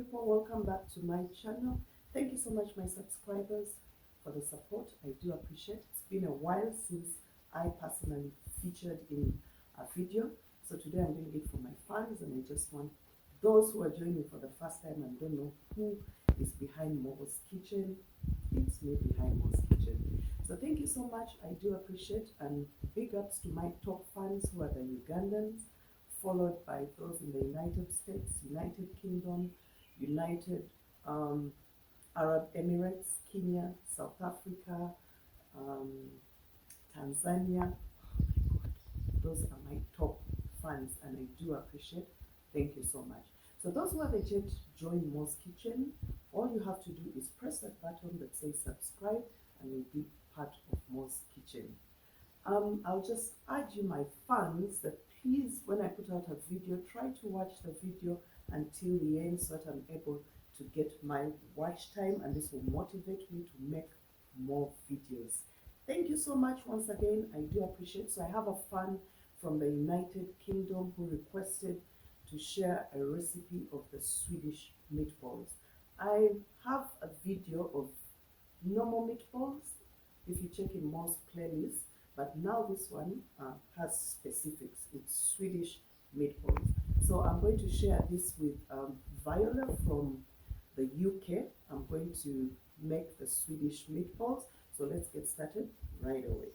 people, welcome back to my channel. Thank you so much, my subscribers, for the support. I do appreciate it. It's been a while since I personally featured in a video, so today I'm doing it for my fans, and I just want those who are joining for the first time and don't know who is behind Mo's Kitchen. It's me behind Mo's Kitchen. So thank you so much. I do appreciate, and big ups to my top fans who are the Ugandans, followed by those in the United States, United Kingdom, United Arab Emirates, Kenya, South Africa, Tanzania. Oh my God, those are my top fans, and I do appreciate. Thank you so much. So those who haven't yet joined Mo's Kitchen, all you have to do is press that button that says subscribe, and you'll be part of Mo's Kitchen. I'll just urge you, my fans, that please, when I put out a video, try to watch the video until the end so that I'm able to get my watch time, and this will motivate me to make more videos. Thank you so much once again. I do appreciate. So I have a fan from the United Kingdom who requested to share a recipe of the Swedish meatballs. I have a video of normal meatballs if you check in Mo's playlist, but now this one has specifics. It's Swedish meatballs. So I'm going to share this with Viola from the UK. I'm going to make the Swedish meatballs. So let's get started right away.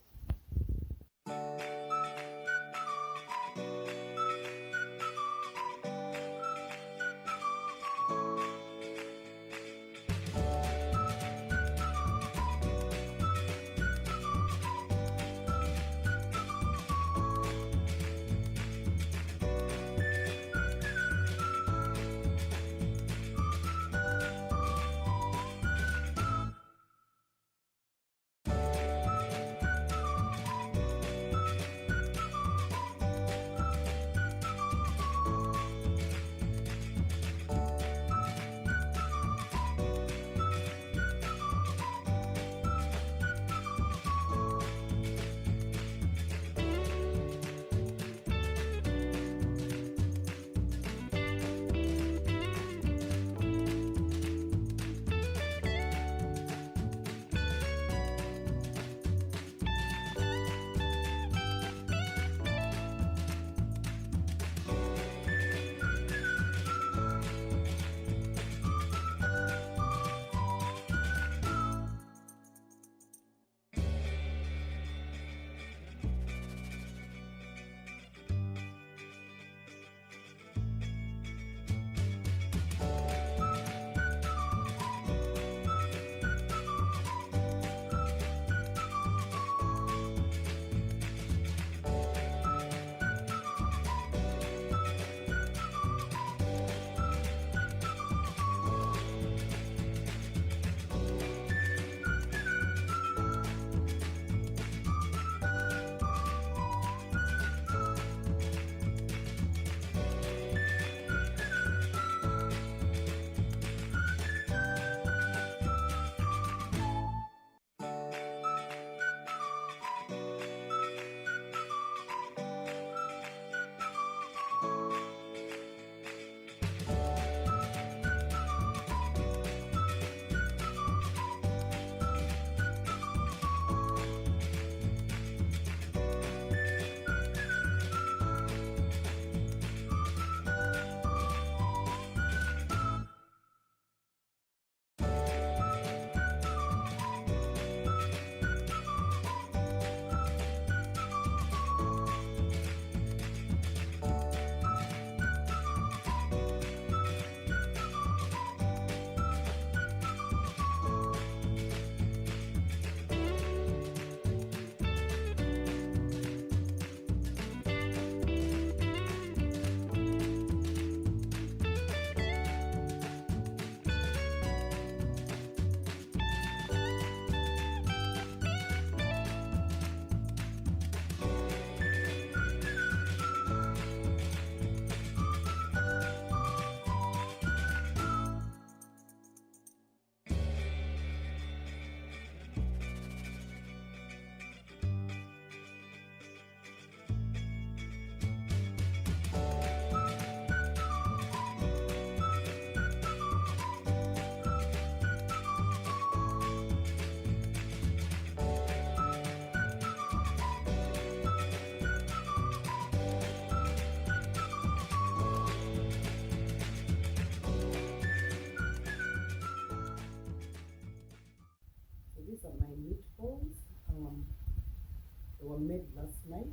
were made last night.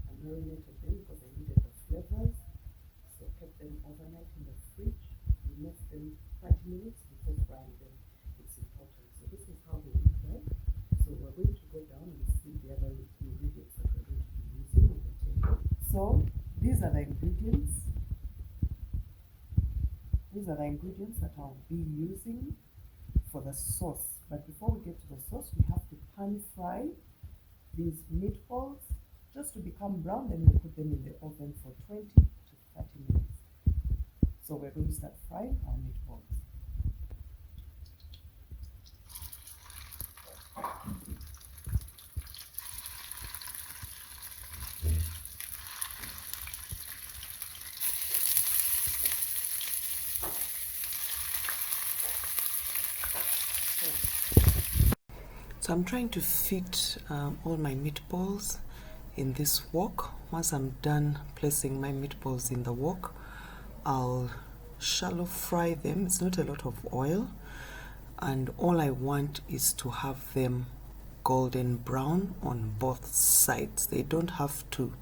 I marinated them because I needed the flavors. So kept them overnight in the fridge. Removed them 30 minutes before frying them. It's important. So this is how they look like. So we're going to go down and see the other ingredients that we're going to be using on the table. So these are the ingredients. These are the ingredients that I'll be using for the sauce. But before we get to the sauce, we have to pan fry these meatballs just to become brown. Then we put them in the oven for 20 to 30 minutes. So we're going to start frying our meatballs. So I'm trying to fit all my meatballs in this wok. Once I'm done placing my meatballs in the wok, I'll shallow fry them. It's not a lot of oil, and all I want is to have them golden brown on both sides. They don't have to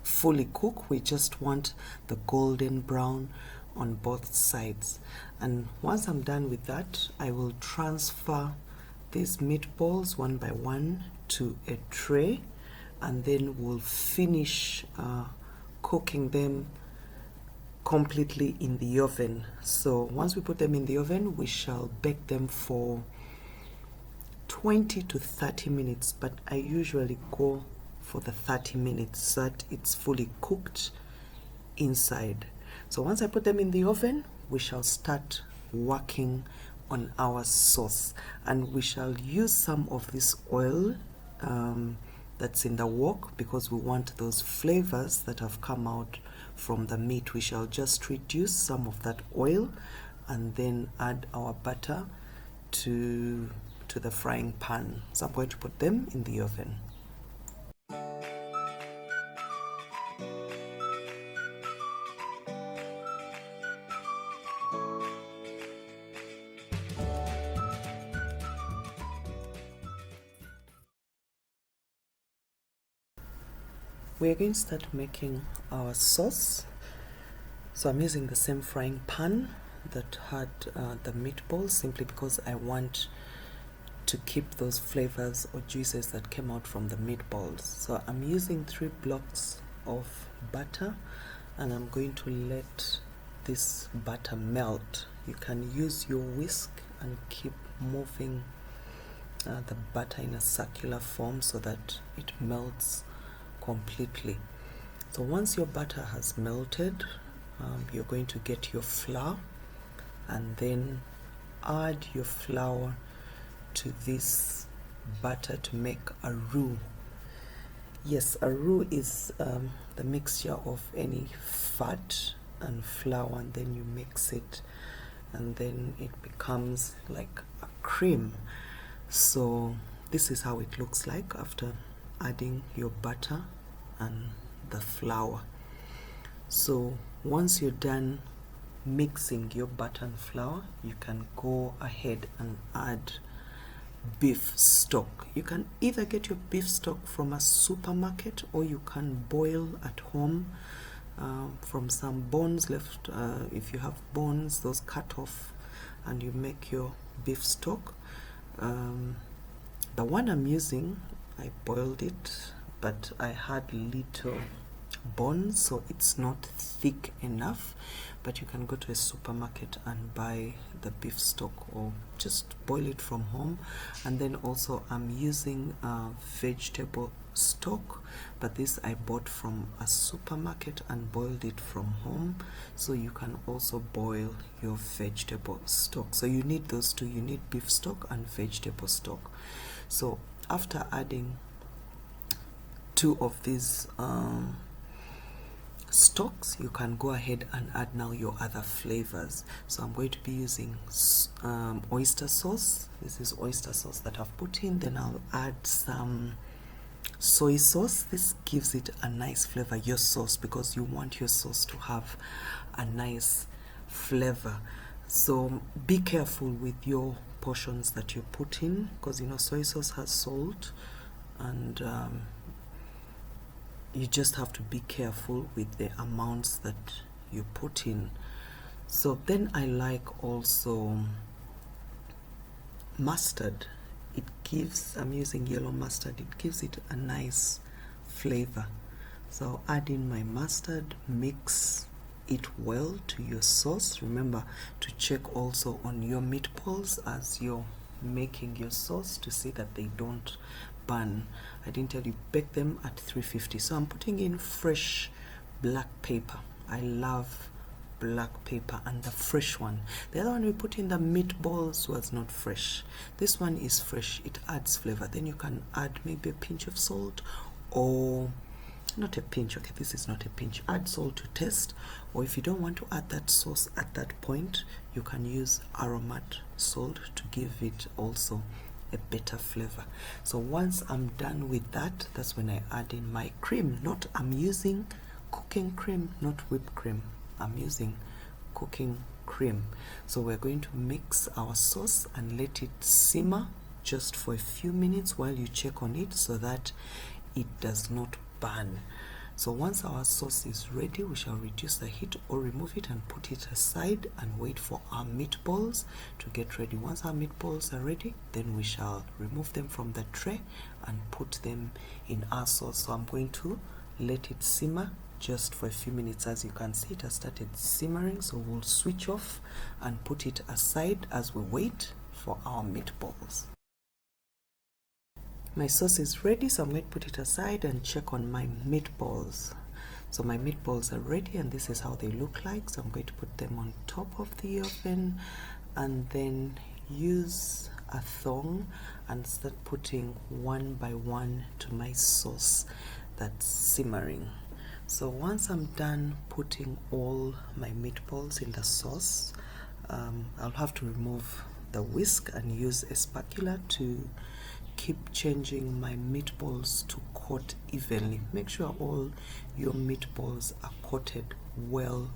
fully cook. We just want the golden brown on both sides. And once I'm done with that, I will transfer these meatballs one by one to a tray, and then we'll finish cooking them completely in the oven. So once we put them in the oven, we shall bake them for 20 to 30 minutes, but I usually go for the 30 minutes so that it's fully cooked inside. So once I put them in the oven, we shall start working on our sauce, and we shall use some of this oil that's in the wok because we want those flavors that have come out from the meat. We shall just reduce some of that oil and then add our butter to the frying pan. So I'm going to put them in the oven. We're going to start making our sauce. So I'm using the same frying pan that had the meatballs, simply because I want to keep those flavors or juices that came out from the meatballs. So I'm using 3 blocks of butter, and I'm going to let this butter melt. You can use your whisk and keep moving the butter in a circular form so that it melts completely. So once your butter has melted, you're going to get your flour and then add your flour to this butter to make a roux. Yes, a roux is the mixture of any fat and flour, and then you mix it and then it becomes like a cream. So this is how it looks like after adding your butter and the flour. So once you're done mixing your butter and flour, you can go ahead and add beef stock. You can either get your beef stock from a supermarket, or you can boil at home from some bones left. If you have bones, those cut off, and you make your beef stock. The one I'm using, I boiled it, but I had little bones, so it's not thick enough. But you can go to a supermarket and buy the beef stock, or just boil it from home. And then also I'm using vegetable stock, but this I bought from a supermarket and boiled it from home. So you can also boil your vegetable stock. So you need those two. You need beef stock and vegetable stock. So after adding 2 of these stocks, you can go ahead and add now your other flavors. So I'm going to be using oyster sauce. This is oyster sauce that I've put in. Then I'll add some soy sauce. This gives it a nice flavor, your sauce, because you want your sauce to have a nice flavor. So be careful with your portions that you put in, because you know soy sauce has salt, and you just have to be careful with the amounts that you put in. So then I like also mustard. It gives, I'm using yellow mustard, it gives it a nice flavor. So add in my mustard, mix it well to your sauce. Remember to check also on your meatballs as you're making your sauce to see that they don't burn. I didn't tell you, bake them at 350. So I'm putting in fresh black pepper. I love black pepper, and the fresh one. The other one we put in the meatballs was not fresh. This one is fresh. It adds flavor. Then you can add maybe a pinch of salt, or not a pinch. Okay, this is not a pinch. Add salt to taste, or if you don't want to add that sauce at that point, you can use aromat salt to give it also a better flavor. So once I'm done with that, that's when I add in my cream. I'm using cooking cream, not whipped cream. I'm using cooking cream. So we're going to mix our sauce and let it simmer just for a few minutes while you check on it so that it does not burn. So once our sauce is ready, we shall reduce the heat or remove it and put it aside and wait for our meatballs to get ready. Once our meatballs are ready, then we shall remove them from the tray and put them in our sauce. So I'm going to let it simmer just for a few minutes. As you can see, it has started simmering, so we'll switch off and put it aside as we wait for our meatballs. My sauce is ready, so I'm going to put it aside and check on my meatballs. So my meatballs are ready, and this is how they look like. So I'm going to put them on top of the oven and then use a thong and start putting one by one to my sauce that's simmering. So once I'm done putting all my meatballs in the sauce, I'll have to remove the whisk and use a spatula to keep changing my meatballs to coat evenly. Make sure all your meatballs are coated well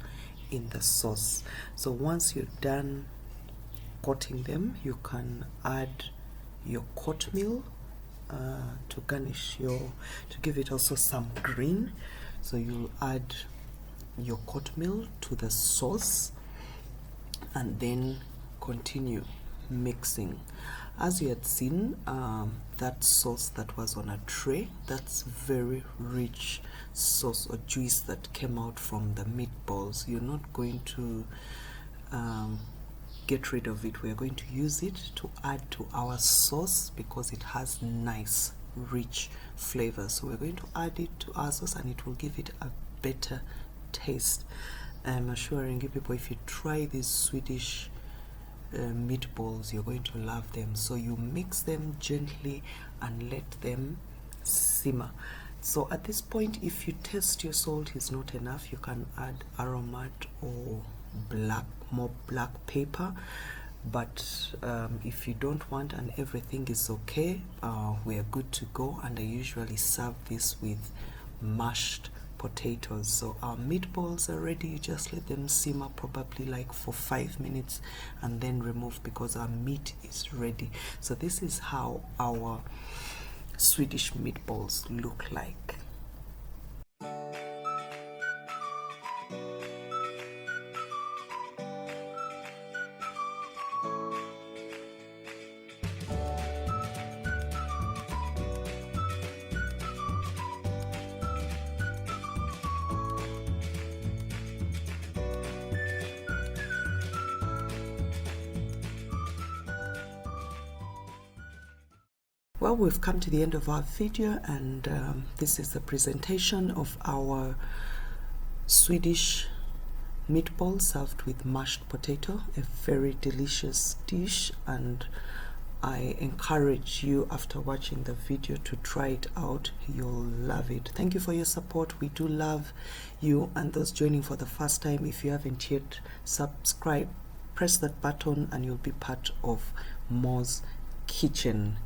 in the sauce. So once you're done coating them, you can add your cornmeal to garnish to give it also some green. So you'll add your cornmeal to the sauce and then continue mixing. As you had seen, that sauce that was on a tray, that's very rich sauce or juice that came out from the meatballs. You're not going to get rid of it. We're going to use it to add to our sauce because it has nice rich flavor. So we're going to add it to our sauce and it will give it a better taste. I'm assuring you people, if you try these Swedish meatballs, you're going to love them. So you mix them gently and let them simmer. So at this point, if you taste your salt is not enough, you can add aromat or more black pepper. But if you don't want and everything is okay, we are good to go. And I usually serve this with mashed potatoes. So our meatballs are ready. You just let them simmer probably like for 5 minutes and then remove because our meat is ready. So this is how our Swedish meatballs look like. Well, we've come to the end of our video, and this is the presentation of our Swedish meatball served with mashed potato, a very delicious dish, and I encourage you after watching the video to try it out. You'll love it. Thank you for your support. We do love you, and those joining for the first time, if you haven't yet subscribed, press that button and you'll be part of Mo's Kitchen.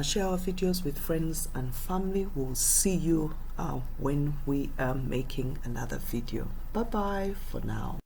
Share our videos with friends and family. We'll see you when we are making another video. Bye bye for now.